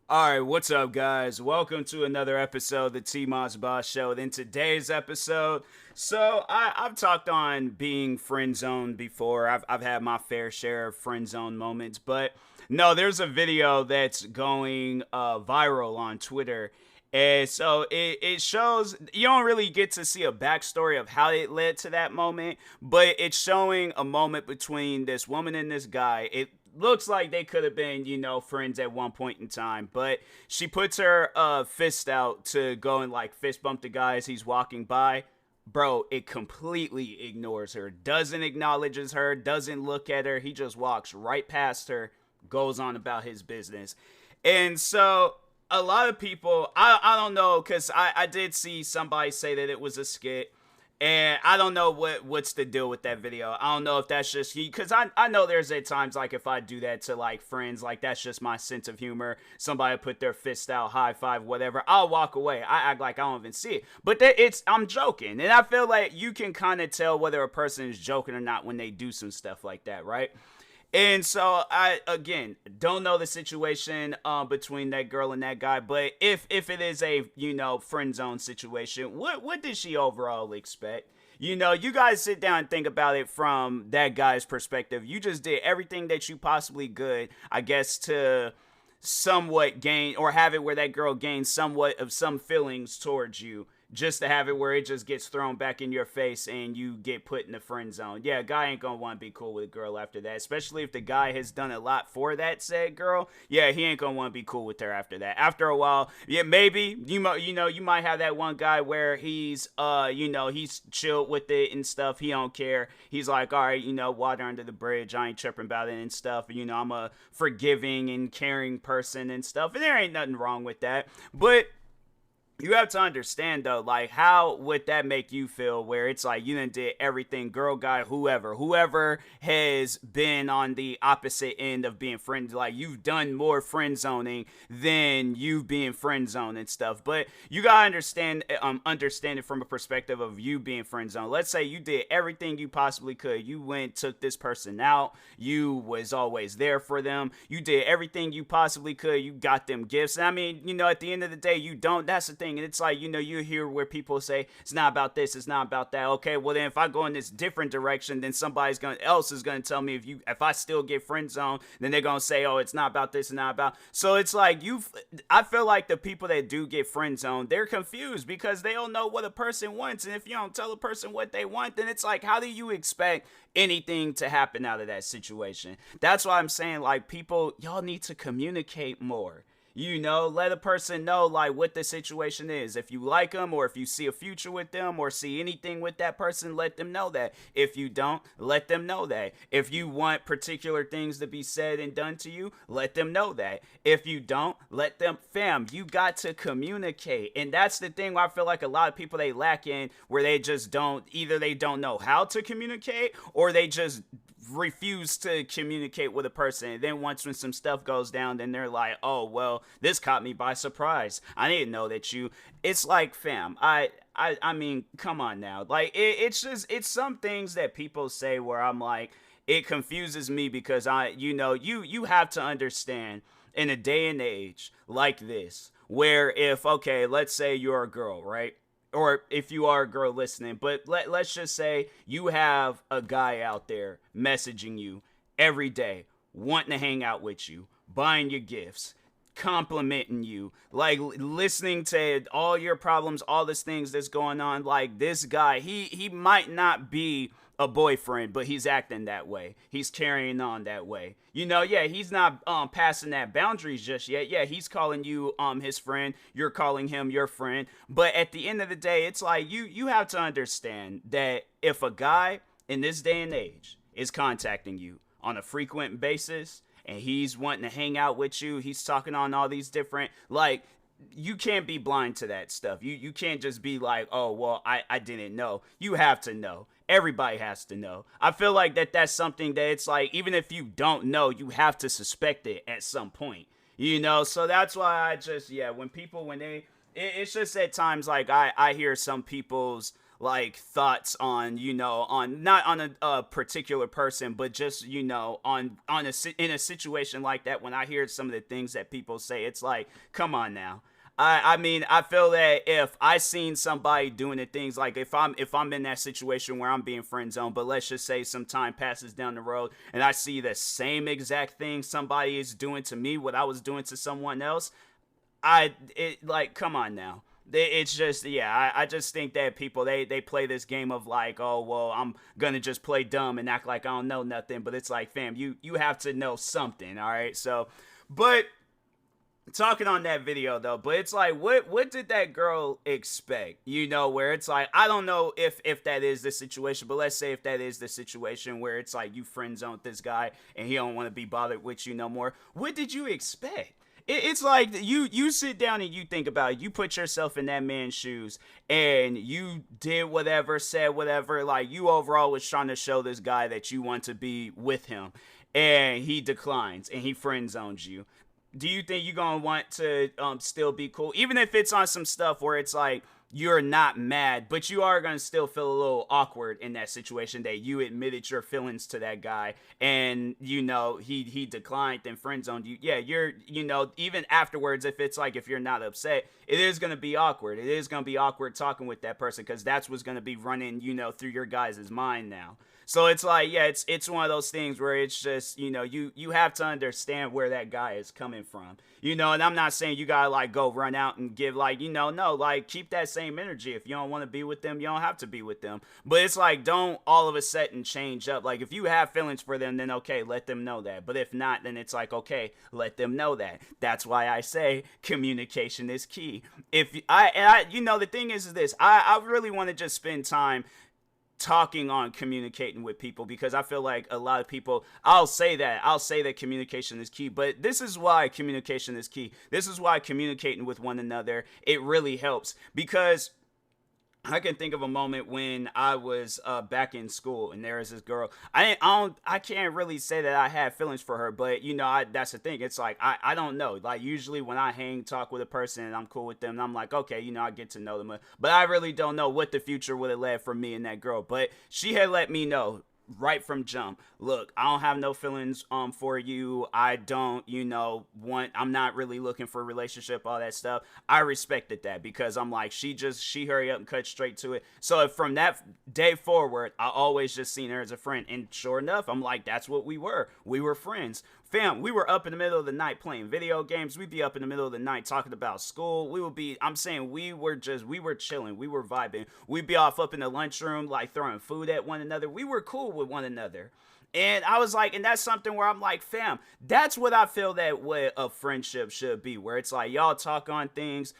All right, what's up, guys? Welcome to another episode of the TMossBoss Show. In today's episode, I've talked on being friend zoned before. I've had my fair share of friend zone moments, but no, there's a video that's going viral on Twitter. And so it shows you don't really get to see a backstory of how it led to that moment, but it's showing a moment between this woman and this guy. It looks like they could have been, friends at one point in time. But she puts her fist out to go and like fist bump the guy as he's walking by. Bro, it completely ignores her, doesn't acknowledges her, doesn't look at her. He just walks right past her, goes on about his business. And so a lot of people, I don't know, because I did see somebody say that it was a skit. And I don't know what's the deal with that video. I don't know if that's just because I know there's at times like if I do that to like friends, like that's just my sense of humor. Somebody put their fist out, high five, whatever. I'll walk away. I act like I don't even see it. But I'm joking, and I feel like you can kind of tell whether a person is joking or not when they do some stuff like that, right? And so I again don't know the situation between that girl and that guy, but if it is a friend zone situation, what did she overall expect? You guys sit down and think about it from that guy's perspective. You just did everything that you possibly could, I guess, to somewhat gain or have it where that girl gains somewhat of some feelings towards you, just to have it where it just gets thrown back in your face and you get put in the friend zone. Yeah, a guy ain't gonna want to be cool with a girl after that, especially if the guy has done a lot for that said girl. Yeah, he ain't gonna want to be cool with her after that. After a while, yeah, maybe you might have that one guy where he's he's chilled with it and stuff. He don't care. He's like, all right, water under the bridge. I ain't tripping about it and stuff. I'm a forgiving and caring person and stuff, and there ain't nothing wrong with that. But you have to understand though, like how would that make you feel where it's like you done did everything, girl, guy, whoever has been on the opposite end of being friends, like you've done more friend zoning than you've been friend zoned and stuff. But you gotta understand it from a perspective of you being friend zoned. Let's say you did everything you possibly could. You went, took this person out, you was always there for them, you did everything you possibly could, you got them gifts. And I mean, at the end of the day, you don't, that's the thing. And it's like, you hear where people say, it's not about this, it's not about that. Okay, well then if I go in this different direction, then somebody's else is gonna tell me if I still get friend zone, then they're gonna say, oh, it's not about this and not about. So it's like I feel like the people that do get friend zone, they're confused because they don't know what a person wants. And if you don't tell a person what they want, then it's like, how do you expect anything to happen out of that situation? That's why I'm saying, like, people, y'all need to communicate more. Let a person know like what the situation is. If you like them or if you see a future with them or see anything with that person, let them know that. If you don't, let them know that. If you want particular things to be said and done to you, let them know that. If you don't, let them, fam, you got to communicate. And that's the thing where I feel like a lot of people, they lack in, where they just don't, either they don't know how to communicate or they just refuse to communicate with a person. And then when some stuff goes down, then they're like, oh well, this caught me by surprise, I didn't know that you. It's like, fam, I mean, come on now. Like it's some things that people say where I'm like, it confuses me because you have to understand, in a day and age like this, where if, okay, let's say you're a girl, right? Or if you are a girl listening, but let's just say you have a guy out there messaging you every day, wanting to hang out with you, buying your gifts, complimenting you, like listening to all your problems, all these things that's going on. Like this guy, he might not be a boyfriend, but he's acting that way. He's carrying on that way. Yeah, he's not passing that boundaries just yet. Yeah, he's calling you his friend. You're calling him your friend. But at the end of the day, it's like you have to understand that if a guy in this day and age is contacting you on a frequent basis and he's wanting to hang out with you, he's talking on all these different, like, you can't be blind to that stuff. You can't just be like, oh well, I didn't know. You have to know. Everybody has to know. I feel like that's something that it's like, even if you don't know, you have to suspect it at some point. So that's why I just, yeah, when they, it's just at times like I hear some people's like thoughts on, on not on a particular person, but just, in a situation like that. When I hear some of the things that people say, it's like, come on now. I mean, I feel that if I seen somebody doing the things, like if I'm in that situation where I'm being friend zoned, but let's just say some time passes down the road and I see the same exact thing somebody is doing to me, what I was doing to someone else, like, come on now. It's just, yeah, I just think that people, they play this game of like, oh, well, I'm gonna just play dumb and act like I don't know nothing. But it's like, fam, you have to know something, all right? So, but talking on that video though, but it's like, what did that girl expect? Where it's like, I don't know if that is the situation, but let's say if that is the situation where it's like you friend zoned this guy and he don't want to be bothered with you no more. What did you expect? It's like you sit down and you think about it. You put yourself in that man's shoes and you did whatever, said whatever. Like, you overall was trying to show this guy that you want to be with him, and he declines and he friend zones you. Do you think you're gonna want to still be cool, even if it's on some stuff where it's like you're not mad, but you are gonna still feel a little awkward in that situation that you admitted your feelings to that guy, and he declined and friend zoned you? Yeah, you're even afterwards, if it's like, if you're not upset, it is gonna be awkward. It is gonna be awkward talking with that person, because that's what's gonna be running through your guys' mind now. So it's like, yeah, it's one of those things where it's just, you have to understand where that guy is coming from. And I'm not saying you gotta like go run out and give like, no, like, keep that same energy. If you don't want to be with them, you don't have to be with them. But it's like, don't all of a sudden change up. Like, if you have feelings for them, then okay, let them know that. But if not, then it's like, okay, let them know that. That's why I say communication is key. If I the thing is this, I really want to just spend time talking on communicating with people, because I feel like a lot of people, I'll say that communication is key, but this is why communication is key. This is why communicating with one another, it really helps, because I can think of a moment when I was back in school, and there was this girl. I can't really say that I had feelings for her, but that's the thing. It's like, I don't know. Like, usually when I talk with a person and I'm cool with them, and I'm like, okay, I get to know them, but I really don't know what the future would have led for me and that girl. But she had let me know right from jump, look, I don't have no feelings for you. I don't I'm not really looking for a relationship, all that stuff. I respected that, because I'm like, she hurry up and cut straight to it. So from that day forward, I always just seen her as a friend, and sure enough, I'm like, that's what we were friends. Fam, we were up in the middle of the night playing video games. We'd be up in the middle of the night talking about school. I'm saying we were chilling. We were vibing. We'd be off up in the lunchroom, like throwing food at one another. We were cool with one another. And I was like, and that's something where I'm like, fam, that's what I feel that what a friendship should be, where it's like, y'all talk on things,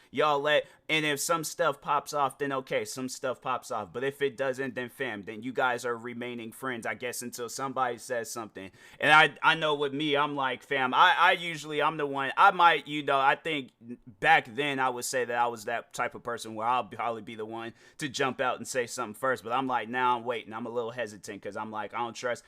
and if some stuff pops off, then okay, some stuff pops off. But if it doesn't, then fam, then you guys are remaining friends, I guess, until somebody says something. And I know with me, I'm like, fam, I'm the one, I might, I think back then I would say that I was that type of person where I'll probably be the one to jump out and say something first. But I'm like, now I'm waiting. I'm a little hesitant, because I'm like, I don't trust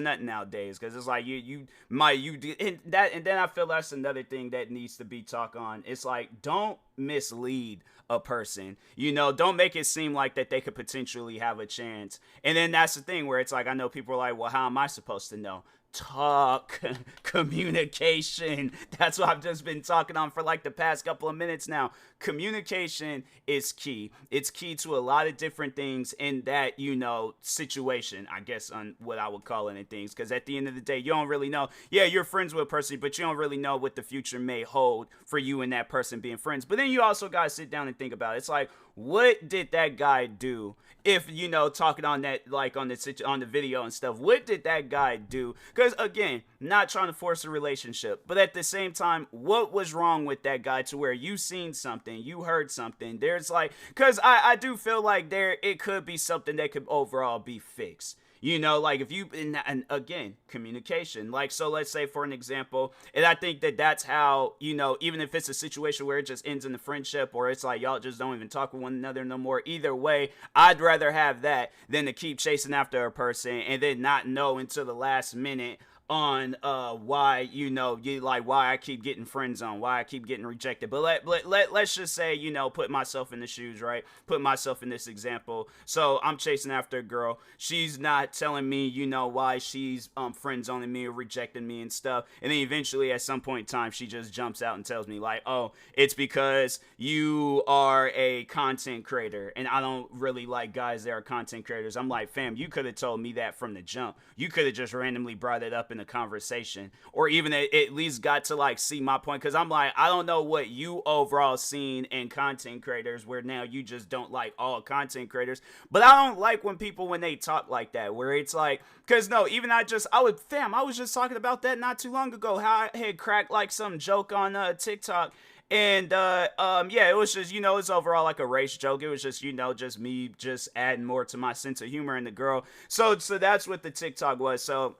nothing nowadays, because it's like and then I feel that's another thing that needs to be talked on. It's like, don't mislead a person, don't make it seem like that they could potentially have a chance. And then that's the thing where it's like, I know people are like, well, how am I supposed to know? Talk. Communication. That's what I've just been talking on for like the past couple of minutes now. Communication is key. It's key to a lot of different things in that situation, I guess, on what I would call it, and things, because at the end of the day, you don't really know. Yeah, you're friends with a person, but you don't really know what the future may hold for you and that person being friends. But then you also got to sit down and think about it. It's like, what did that guy do? If talking on that, like on the video and stuff, what did that guy do? Because again, not trying to force a relationship, but at the same time, what was wrong with that guy to where you seen something, you heard something? There's like, because I do feel like it could be something that could overall be fixed. Like if you, and again, communication, like, so let's say for an example, and I think that's how, even if it's a situation where it just ends in the friendship, or it's like y'all just don't even talk with one another no more, either way, I'd rather have that than to keep chasing after a person and then not know until the last minute, on why why I keep getting friend zone, why I keep getting rejected. But let's just say, put myself in the shoes, right? Put myself in this example. So I'm chasing after a girl. She's not telling me, why she's friend zoning me or rejecting me and stuff. And then eventually at some point in time she just jumps out and tells me like, oh, it's because you are a content creator and I don't really like guys that are content creators. I'm like, fam, you could have told me that from the jump. You could have just randomly brought it up in the conversation, or even at least got to like see my point. Because I'm like, I don't know what you overall seen in content creators where now you just don't like all content creators. But I don't like when they talk like that, where it's like, because no, even I was just talking about that not too long ago, how I had cracked like some joke on TikTok. And yeah, it was just, it's overall like a race joke. It was just, just me just adding more to my sense of humor in the girl. So that's what the TikTok was. So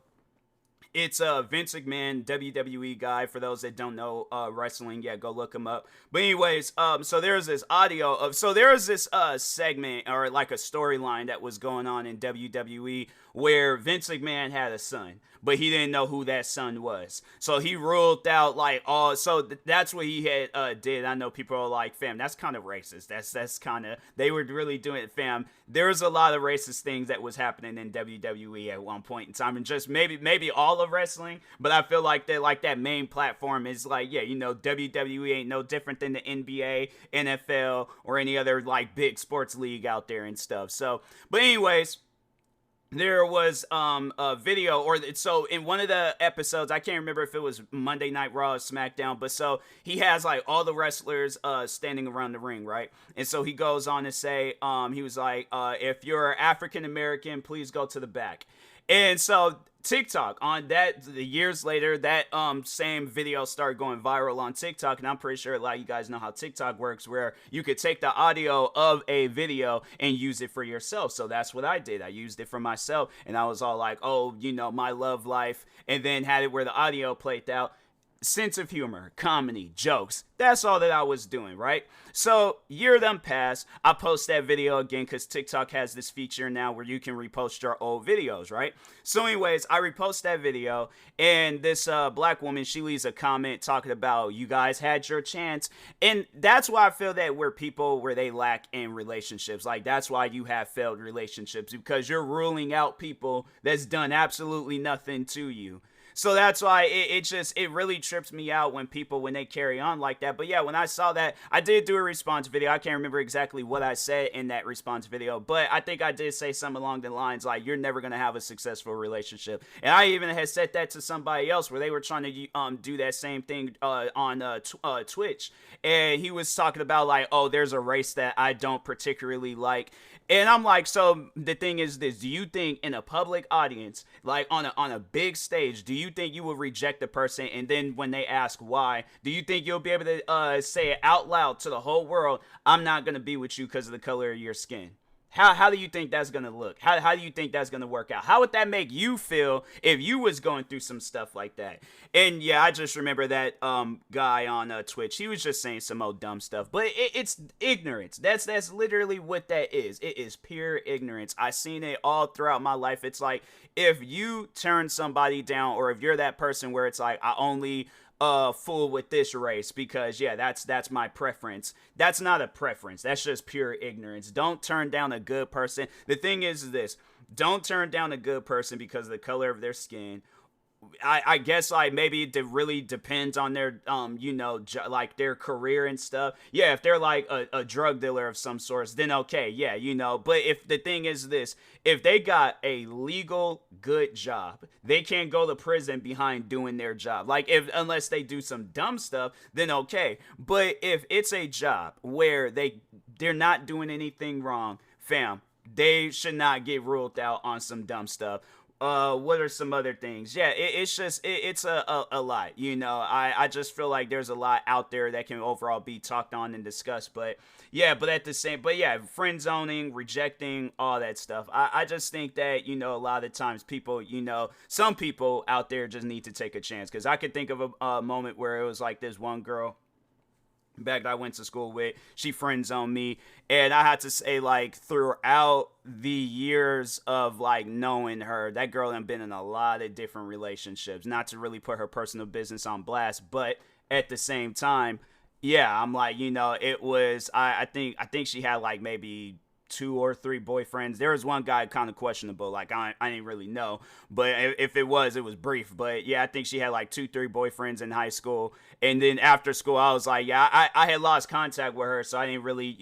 it's Vince McMahon, WWE guy. For those that don't know wrestling, yeah, go look him up. But anyways, so there's this segment or like a storyline that was going on in WWE where Vince McMahon had a son, but he didn't know who that son was. So he ruled out like all. So that's what he had did. I know people are like, fam, that's kind of racist. That's kind of, they were really doing it, fam. There's a lot of racist things that was happening in WWE at one point in time, and just maybe all of wrestling. But I feel like that main platform is like, yeah, WWE ain't no different than the NBA, NFL, or any other like big sports league out there and stuff. So, but anyways, there was a video, so in one of the episodes, I can't remember if it was Monday Night Raw or SmackDown, but so he has like all the wrestlers standing around the ring, right? And so he goes on to say, he was like, if you're African American, please go to the back. And so TikTok, on that, the years later, that same video started going viral on TikTok, and I'm pretty sure a lot of you guys know how TikTok works, where you could take the audio of a video and use it for yourself. So that's what I did. I used it for myself, and I was all like, oh, my love life, and then had it where the audio played out. Sense of humor, comedy, jokes. That's all that I was doing, right? So, year of them passed. I post that video again because TikTok has this feature now where you can repost your old videos, right? So anyways, I repost that video, and this black woman, she leaves a comment talking about, you guys had your chance. And that's why I feel that we're people where they lack in relationships. Like, that's why you have failed relationships, because you're ruling out people that's done absolutely nothing to you. So that's why it really trips me out when they carry on like that. But yeah, when I saw that, I did do a response video. I can't remember exactly what I said in that response video, but I think I did say something along the lines like, you're never going to have a successful relationship. And I even had said that to somebody else where they were trying to do that same thing on Twitch. And he was talking about like, oh, there's a race that I don't particularly like. And I'm like, so the thing is this, do you think in a public audience, like on a big stage, do you think you will reject the person, and then when they ask why, do you think you'll be able to say it out loud to the whole world, I'm not going to be with you because of the color of your skin? How do you think that's going to look? How do you think that's going to work out? How would that make you feel if you was going through some stuff like that? And yeah, I just remember that guy on Twitch. He was just saying some old dumb stuff. But it's ignorance. That's literally what that is. It is pure ignorance. I've seen it all throughout my life. It's like, if you turn somebody down, or if you're that person where it's like, I only fool with this race because yeah, that's my preference. That's not a preference. That's just pure ignorance. Don't turn down a good person. The thing is this, don't turn down a good person because of the color of their skin. I guess like maybe it really depends on their like their career and stuff. Yeah, if they're like a drug dealer of some sorts, then okay, yeah, but if the thing is this, if they got a legal good job, they can't go to prison behind doing their job. Like, unless they do some dumb stuff, then okay. But if it's a job where they're not doing anything wrong, fam, they should not get ruled out on some dumb stuff. What are some other things? Yeah, it's a lot, I just feel like there's a lot out there that can overall be talked on and discussed, but yeah, friend zoning, rejecting, all that stuff. I just think that, a lot of times people, some people out there just need to take a chance, because I could think of a moment where it was like this one girl. back that I went to school with, she friend zoned me. And I had to say, like, throughout the years of like knowing her, that girl had been in a lot of different relationships. Not to really put her personal business on blast, but at the same time, yeah, I'm like, it was I think she had like maybe two or three boyfriends. There was one guy kind of questionable, like I didn't really know, but if it was brief. But yeah, I think she had like two, three boyfriends in high school, and then after school, I was like, yeah, I had lost contact with her, so I didn't really,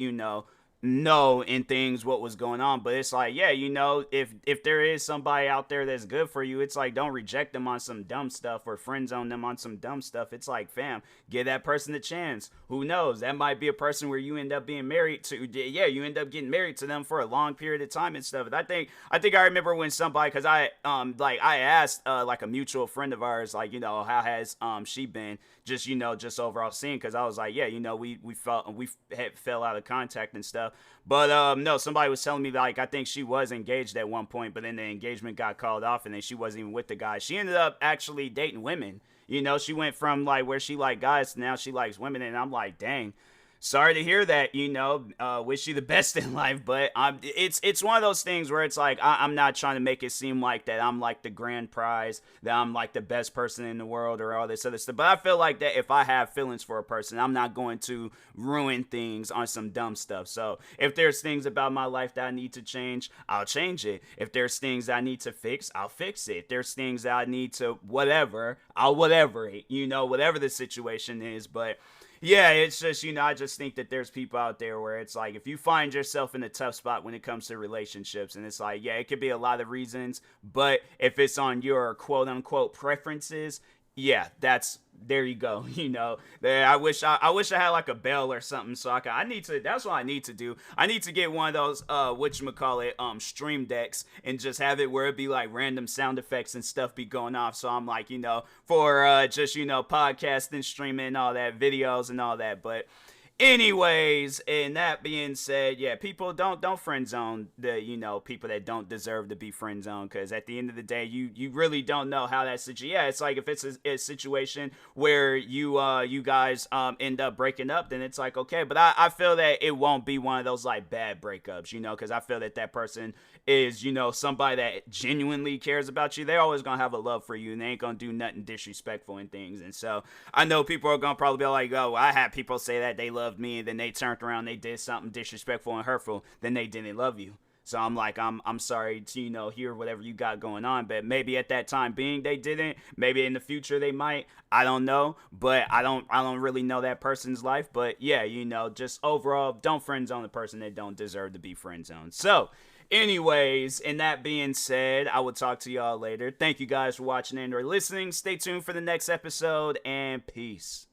know in things what was going on. But it's like, yeah, if there is somebody out there that's good for you, it's like, don't reject them on some dumb stuff or friend zone them on some dumb stuff. It's like, fam, give that person a chance. Who knows, that might be a person where you end up being married to. Yeah, you end up getting married to them for a long period of time and stuff. And I think I remember when somebody, because I asked like a mutual friend of ours, like, how has she been, just overall seeing, because I was like, yeah, we fell out of contact and stuff. But no, somebody was telling me, like, I think she was engaged at one point, but then the engagement got called off, and then she wasn't even with the guy. She ended up actually dating women. She went from like where she liked guys to now she likes women, and I'm like, dang. Sorry to hear that. Wish you the best in life, but it's one of those things where it's like, I'm not trying to make it seem like that I'm like the grand prize, that I'm like the best person in the world or all this other stuff. But I feel like that if I have feelings for a person, I'm not going to ruin things on some dumb stuff. So if there's things about my life that I need to change, I'll change it. If there's things that I need to fix, I'll fix it. If there's things that I need to whatever, I'll whatever it, whatever the situation is. But yeah, it's just, I just think that there's people out there where it's like, if you find yourself in a tough spot when it comes to relationships, and it's like, yeah, it could be a lot of reasons, but if it's on your quote unquote preferences, yeah, there you go. I wish I had like a bell or something, so that's what I need to do. I need to get one of those whatchamacallit stream decks, and just have it where it be like random sound effects and stuff be going off. So I'm like, for just podcasting, streaming, all that, videos and all that. But anyways, and that being said, yeah, people don't friend zone the people that don't deserve to be friend zoned, because at the end of the day, you really don't know how that situation. Yeah, it's like if it's a situation where you guys end up breaking up, then it's like, okay, but I feel that it won't be one of those like bad breakups, because I feel that person is somebody that genuinely cares about you. They're always gonna have a love for you, and they ain't gonna do nothing disrespectful and things. And so I know people are gonna probably be like, oh, I had people say that they loved me, and then they turned around, they did something disrespectful and hurtful, then they didn't love you. So I'm like, I'm sorry to hear whatever you got going on, but maybe at that time being they didn't. Maybe in the future they might. I don't know, but I don't really know that person's life. But yeah, just overall, don't friend zone the person that don't deserve to be friend zoned. So anyways, and that being said, I will talk to y'all later. Thank you guys for watching and or listening. Stay tuned for the next episode, and peace.